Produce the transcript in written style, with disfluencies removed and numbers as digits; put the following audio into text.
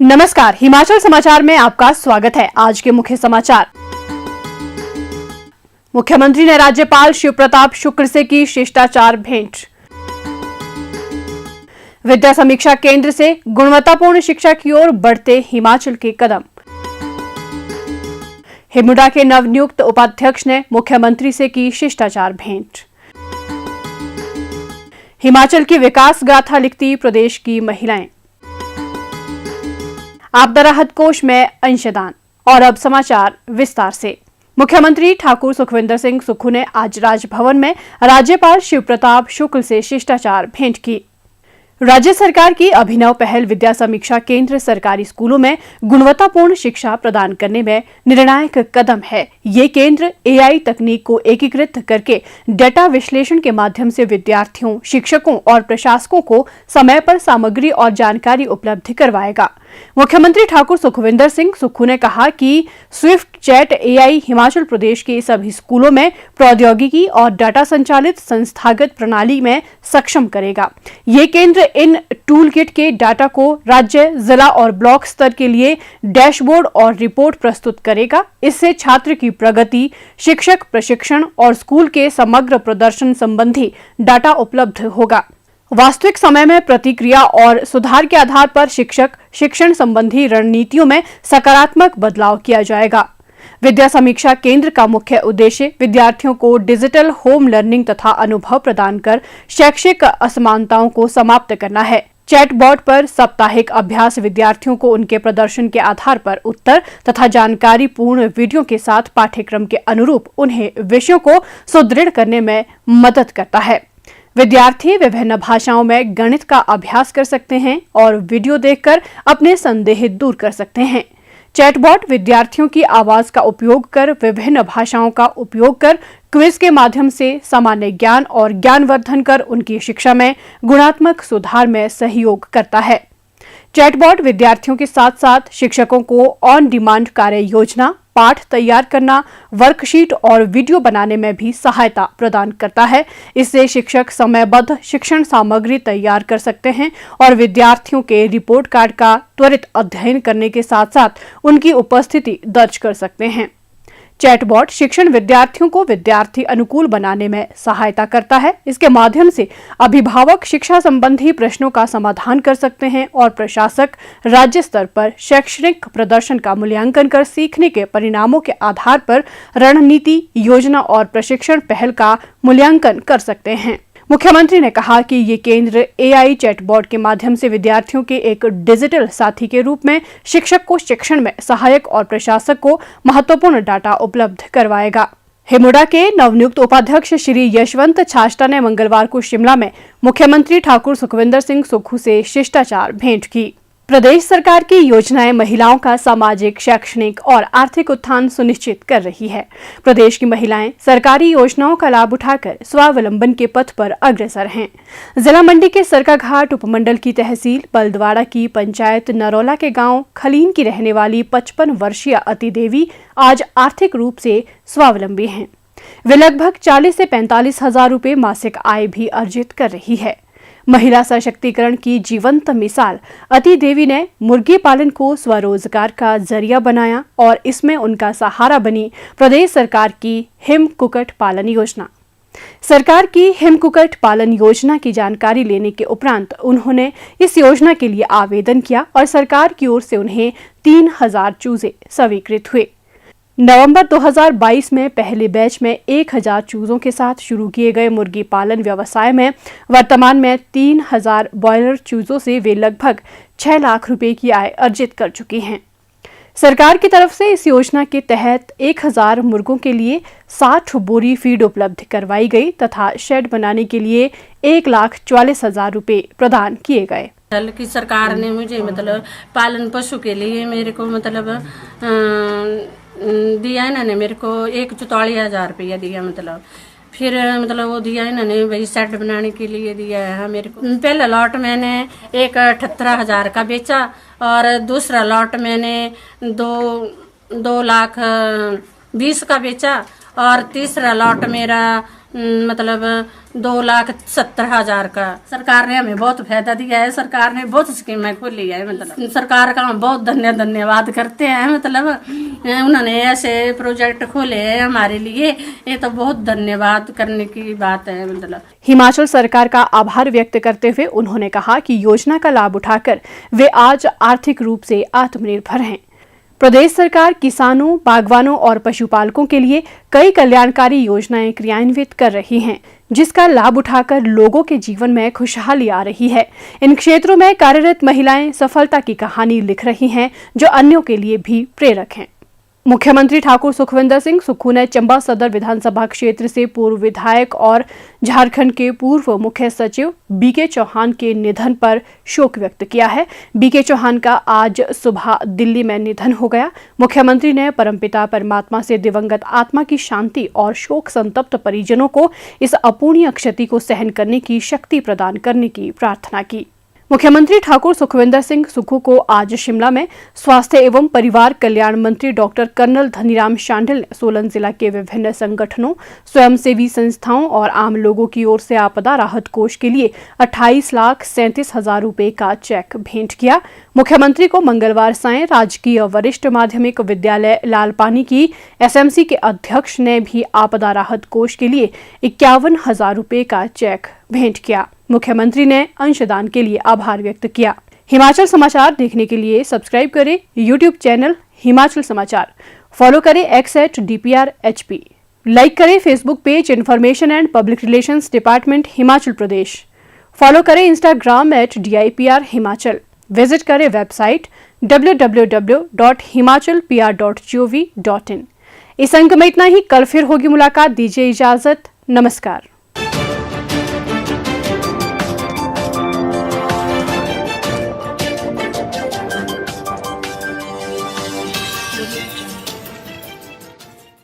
नमस्कार, हिमाचल समाचार में आपका स्वागत है। आज के मुख्य समाचार। मुख्यमंत्री ने राज्यपाल शिव प्रताप शुक्ल से की शिष्टाचार भेंट। विद्या समीक्षा केंद्र से गुणवत्तापूर्ण शिक्षा की ओर बढ़ते हिमाचल के कदम। हिमुडा के नवनियुक्त उपाध्यक्ष ने मुख्यमंत्री से की शिष्टाचार भेंट। हिमाचल की विकास गाथा लिखती प्रदेश की महिलाएं। आपदा राहत कोष में अंशदान। और अब समाचार विस्तार से। मुख्यमंत्री ठाकुर सुखविंदर सिंह सुक्खू ने आज राजभवन में राज्यपाल शिव प्रताप शुक्ल से शिष्टाचार भेंट की। राज्य सरकार की अभिनव पहल विद्या समीक्षा केंद्र सरकारी स्कूलों में गुणवत्तापूर्ण शिक्षा प्रदान करने में निर्णायक कदम है। ये केंद्र एआई तकनीक को एकीकृत करके डेटा विश्लेषण के माध्यम से विद्यार्थियों, शिक्षकों और प्रशासकों को समय पर सामग्री और जानकारी उपलब्ध करवाएगा। मुख्यमंत्री ठाकुर सुखविंदर सिंह सुक्खू ने कहा कि Swift chat AI Himachal Pradesh के सभी स्कूलों में प्रौद्योगिकी और डाटा संचालित संस्थागत प्रणाली में सक्षम करेगा। ये केंद्र इन टूल किट के डाटा को राज्य, जिला और ब्लॉक स्तर के लिए डैशबोर्ड और रिपोर्ट प्रस्तुत करेगा। इससे छात्र की प्रगति, शिक्षक प्रशिक्षण और स्कूल के समग्र प्रदर्शन संबंधी डाटा उपलब्ध होगा। वास्तविक समय में प्रतिक्रिया और सुधार के आधार पर शिक्षण संबंधी रणनीतियों में सकारात्मक बदलाव किया जाएगा। विद्या समीक्षा केंद्र का मुख्य उद्देश्य विद्यार्थियों को डिजिटल होम लर्निंग तथा अनुभव प्रदान कर शैक्षिक असमानताओं को समाप्त करना है। चैटबॉट पर साप्ताहिक अभ्यास विद्यार्थियों को उनके प्रदर्शन के आधार पर उत्तर तथा जानकारी पूर्ण वीडियो के साथ पाठ्यक्रम के अनुरूप उन्हें विषयों को सुदृढ़ करने में मदद करता है। विद्यार्थी विभिन्न भाषाओं में गणित का अभ्यास कर सकते हैं और वीडियो देखकर अपने संदेह दूर कर सकते हैं। चैटबॉट विद्यार्थियों की आवाज का उपयोग कर विभिन्न भाषाओं का उपयोग कर क्विज के माध्यम से सामान्य ज्ञान और ज्ञानवर्धन कर उनकी शिक्षा में गुणात्मक सुधार में सहयोग करता है। चैटबॉट विद्यार्थियों के साथ साथ शिक्षकों को ऑन डिमांड कार्य योजना, पाठ तैयार करना, वर्कशीट और वीडियो बनाने में भी सहायता प्रदान करता है। इससे शिक्षक समयबद्ध शिक्षण सामग्री तैयार कर सकते हैं और विद्यार्थियों के रिपोर्ट कार्ड का त्वरित अध्ययन करने के साथ साथ उनकी उपस्थिति दर्ज कर सकते हैं। चैटबॉट शिक्षण विद्यार्थियों को विद्यार्थी अनुकूल बनाने में सहायता करता है। इसके माध्यम से अभिभावक शिक्षा संबंधी प्रश्नों का समाधान कर सकते हैं और प्रशासक राज्य स्तर पर शैक्षणिक प्रदर्शन का मूल्यांकन कर सीखने के परिणामों के आधार पर रणनीति, योजना और प्रशिक्षण पहल का मूल्यांकन कर सकते हैं। मुख्यमंत्री ने कहा कि ये केंद्र एआई चैटबॉट के माध्यम से विद्यार्थियों के एक डिजिटल साथी के रूप में शिक्षक को शिक्षण में सहायक और प्रशासक को महत्वपूर्ण डाटा उपलब्ध करवाएगा। हिमुडा के नवनियुक्त उपाध्यक्ष श्री यशवंत छाष्टा ने मंगलवार को शिमला में मुख्यमंत्री ठाकुर सुखविंदर सिंह सुक्खू से शिष्टाचार भेंट की। प्रदेश सरकार की योजनाएं महिलाओं का सामाजिक, शैक्षणिक और आर्थिक उत्थान सुनिश्चित कर रही है। प्रदेश की महिलाएं सरकारी योजनाओं का लाभ उठाकर स्वावलंबन के पथ पर अग्रसर हैं। जिला मंडी के सरकाघाट उपमंडल की तहसील बलद्वाड़ा की पंचायत नरौला के गांव खलीन की रहने वाली 55 वर्षीय अति देवी आज आर्थिक रूप से स्वावलंबी हैं। वे लगभग 40 से 45 हजार रुपए मासिक आय भी अर्जित कर रही है। महिला सशक्तिकरण की जीवंत मिसाल अति देवी ने मुर्गी पालन को स्वरोजगार का जरिया बनाया और इसमें उनका सहारा बनी प्रदेश सरकार की हिम कुक्कुट पालन योजना। सरकार की हिम कुक्कुट पालन योजना की जानकारी लेने के उपरांत उन्होंने इस योजना के लिए आवेदन किया और सरकार की ओर से उन्हें 3000 चूजे स्वीकृत हुए। नवंबर 2022 में पहले बैच में 1000 चूजों के साथ शुरू किए गए मुर्गी पालन व्यवसाय में वर्तमान में 3000 ब्रॉयलर चूजों से वे लगभग 6 लाख रुपए की आय अर्जित कर चुकी हैं। सरकार की तरफ से इस योजना के तहत 1000 मुर्गों के लिए 60 बोरी फीड उपलब्ध करवाई गई तथा शेड बनाने के लिए 1,44,000 रुपए प्रदान किए गए। की सरकार ने मुझे पालन पशु के लिए मेरे को दिया इन्होंने मेरे को 1,44,000 रुपया दिया। फिर वो दिया इन्होंने वही सेट बनाने के लिए दिया है मेरे को। पहला लॉट मैंने 18,000 का बेचा और दूसरा लॉट मैंने 2,20,000 का बेचा और तीसरा लॉट मेरा 2,70,000 का। सरकार ने हमें बहुत फायदा दिया है, सरकार ने बहुत स्कीमें खोली है, मतलब सरकार का हम बहुत धन्यवाद करते हैं। मतलब उन्होंने ऐसे प्रोजेक्ट खोले हैं हमारे लिए, ये तो बहुत धन्यवाद करने की बात है। मतलब हिमाचल सरकार का आभार व्यक्त करते हुए उन्होंने कहा कि योजना का लाभ उठाकर वे आज आर्थिक रूप से आत्मनिर्भर हैं। प्रदेश सरकार किसानों, बागवानों और पशुपालकों के लिए कई कल्याणकारी योजनाएं क्रियान्वित कर रही हैं, जिसका लाभ उठाकर लोगों के जीवन में खुशहाली आ रही है। इन क्षेत्रों में कार्यरत महिलाएं सफलता की कहानी लिख रही हैं, जो अन्यों के लिए भी प्रेरक हैं। मुख्यमंत्री ठाकुर सुखविंदर सिंह सुक्खू ने चंबा सदर विधानसभा क्षेत्र से पूर्व विधायक और झारखंड के पूर्व मुख्य सचिव बीके चौहान के निधन पर शोक व्यक्त किया है। बीके चौहान का आज सुबह दिल्ली में निधन हो गया। मुख्यमंत्री ने परमपिता परमात्मा से दिवंगत आत्मा की शांति और शोक संतप्त परिजनों को इस अपूर्णीय क्षति को सहन करने की शक्ति प्रदान करने की प्रार्थना की। मुख्यमंत्री ठाकुर सुखविंदर सिंह सुक्खू को आज शिमला में स्वास्थ्य एवं परिवार कल्याण मंत्री डॉक्टर कर्नल धनीराम शांडिल ने सोलन जिला के विभिन्न संगठनों, स्वयंसेवी संस्थाओं और आम लोगों की ओर से आपदा राहत कोष के लिए 28,37,000 रुपए का चेक भेंट किया। मुख्यमंत्री को मंगलवार सायं राजकीय वरिष्ठ माध्यमिक विद्यालय लालपानी की एसएमसी के अध्यक्ष ने भी आपदा राहत कोष के लिए 51,000 रुपए का चेक भेंट किया। मुख्यमंत्री ने अंशदान के लिए आभार व्यक्त किया। हिमाचल समाचार देखने के लिए सब्सक्राइब करें यूट्यूब चैनल हिमाचल समाचार, फॉलो करें x@DPRHP, लाइक करें Facebook page information and public relations department Himachal Pradesh, follow करें इंस्टाग्राम @DIPR हिमाचल, विजिट करें वेबसाइट www.himachalpr.gov.in। इस अंक में इतना ही। कल फिर होगी मुलाकात। दीजिए इजाजत। नमस्कार।